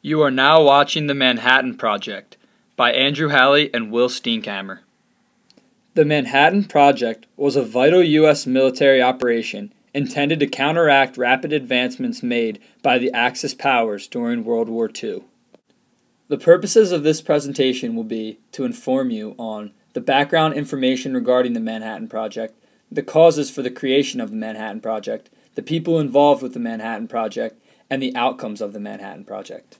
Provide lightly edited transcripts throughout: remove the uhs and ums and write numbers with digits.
You are now watching The Manhattan Project by Andrew Halley and Will Steenkammer. The Manhattan Project was a vital U.S. military operation intended to counteract rapid advancements made by the Axis powers during World War II. The purposes of this presentation will be to inform you on the background information regarding the Manhattan Project, the causes for the creation of the Manhattan Project, the people involved with the Manhattan Project, and the outcomes of the Manhattan Project.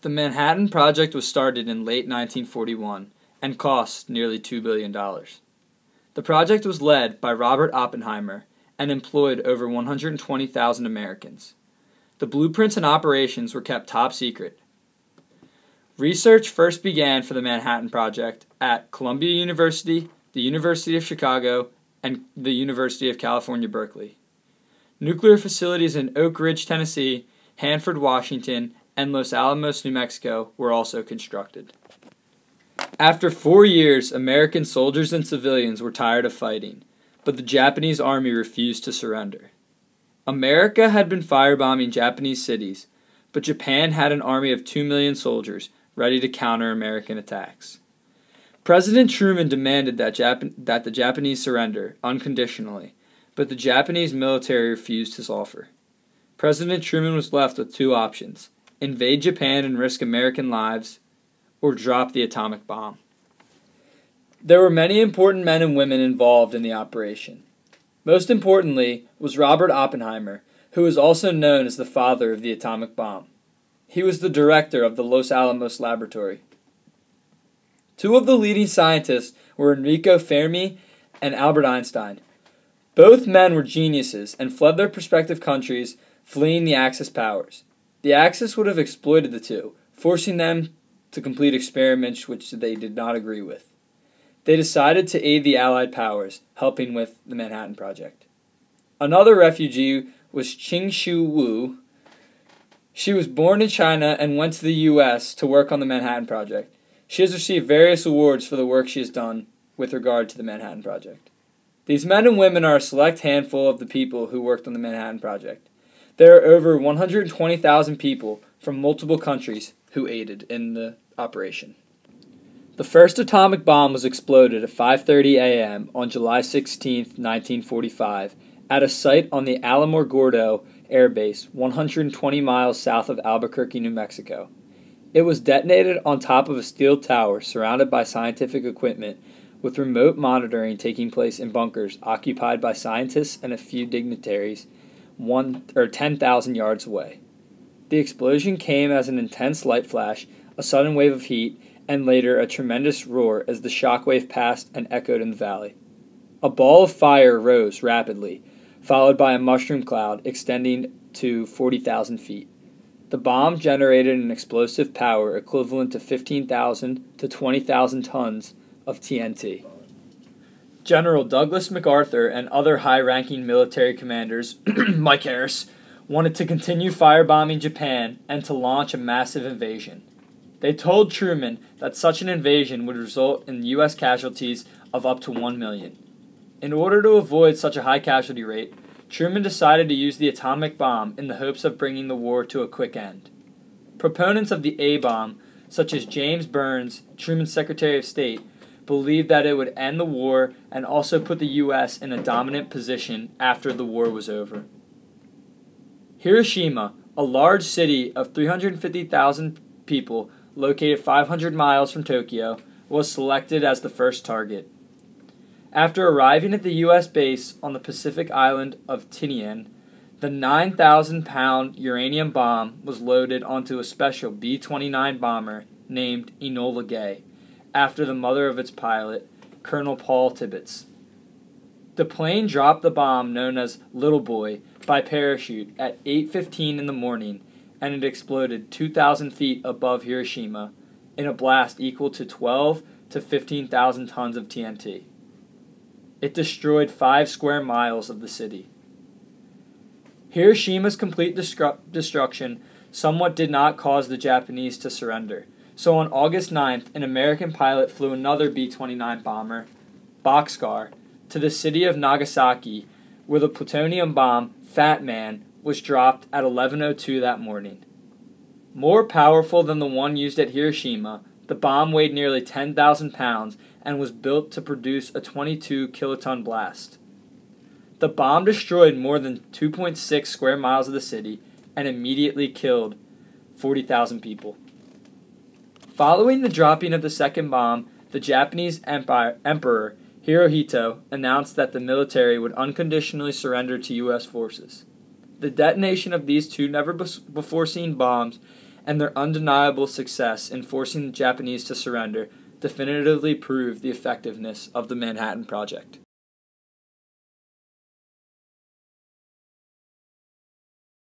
The Manhattan Project was started in late 1941 and cost nearly $2 billion. The project was led by Robert Oppenheimer and employed over 120,000 Americans. The blueprints and operations were kept top secret. Research first began for the Manhattan Project at Columbia University, the University of Chicago, and the University of California, Berkeley. Nuclear facilities in Oak Ridge, Tennessee, Hanford, Washington, and Los Alamos, New Mexico were also constructed. After 4 years, American soldiers and civilians were tired of fighting, but the Japanese army refused to surrender. America had been firebombing Japanese cities, but Japan had an army of 2 million soldiers ready to counter American attacks. President Truman demanded that the Japanese surrender unconditionally, but the Japanese military refused his offer. President Truman was left with two options: invade Japan and risk American lives, or drop the atomic bomb. There were many important men and women involved in the operation. Most importantly was Robert Oppenheimer, who is also known as the father of the atomic bomb. He was the director of the Los Alamos laboratory. Two of the leading scientists were Enrico Fermi and Albert Einstein. Both men were geniuses and fled their respective countries, fleeing the Axis powers. The Axis would have exploited the two, forcing them to complete experiments which they did not agree with. They decided to aid the Allied powers, helping with the Manhattan Project. Another refugee was Qing Wu. She was born in China and went to the U.S. to work on the Manhattan Project. She has received various awards for the work she has done with regard to the Manhattan Project. These men and women are a select handful of the people who worked on the Manhattan Project. There are over 120,000 people from multiple countries who aided in the operation. The first atomic bomb was exploded at 5:30 a.m. on July 16, 1945, at a site on the Alamogordo Air Base, 120 miles south of Albuquerque, New Mexico. It was detonated on top of a steel tower surrounded by scientific equipment, with remote monitoring taking place in bunkers occupied by scientists and a few dignitaries 10,000 yards away. The explosion came as an intense light flash, a sudden wave of heat, and later a tremendous roar as the shockwave passed and echoed in the valley. A ball of fire rose rapidly, followed by a mushroom cloud extending to 40,000 feet. The bomb generated an explosive power equivalent to 15,000 to 20,000 tons of TNT. General Douglas MacArthur and other high-ranking military commanders, Mike Harris, wanted to continue firebombing Japan and to launch a massive invasion. They told Truman that such an invasion would result in U.S. casualties of up to 1 million. In order to avoid such a high casualty rate, Truman decided to use the atomic bomb in the hopes of bringing the war to a quick end. Proponents of the A-bomb, such as James Burns, Truman's Secretary of State, believed that it would end the war and also put the U.S. in a dominant position after the war was over. Hiroshima, a large city of 350,000 people located 500 miles from Tokyo, was selected as the first target. After arriving at the U.S. base on the Pacific island of Tinian, the 9,000-pound uranium bomb was loaded onto a special B-29 bomber named Enola Gay, after the mother of its pilot, Colonel Paul Tibbets. The plane dropped the bomb known as Little Boy by parachute at 8:15 in the morning, and it exploded 2,000 feet above Hiroshima in a blast equal to 12 to 15,000 tons of TNT. It destroyed 5 square miles of the city. Hiroshima's complete destruction somewhat did not cause the Japanese to surrender. So on August 9th, an American pilot flew another B-29 bomber, Boxcar, to the city of Nagasaki, where the plutonium bomb, Fat Man, was dropped at 11:02 that morning. More powerful than the one used at Hiroshima, the bomb weighed nearly 10,000 pounds and was built to produce a 22-kiloton blast. The bomb destroyed more than 2.6 square miles of the city and immediately killed 40,000 people. Following the dropping of the second bomb, the Japanese Emperor Hirohito announced that the military would unconditionally surrender to U.S. forces. The detonation of these two never-before-seen bombs and their undeniable success in forcing the Japanese to surrender definitively proved the effectiveness of the Manhattan Project.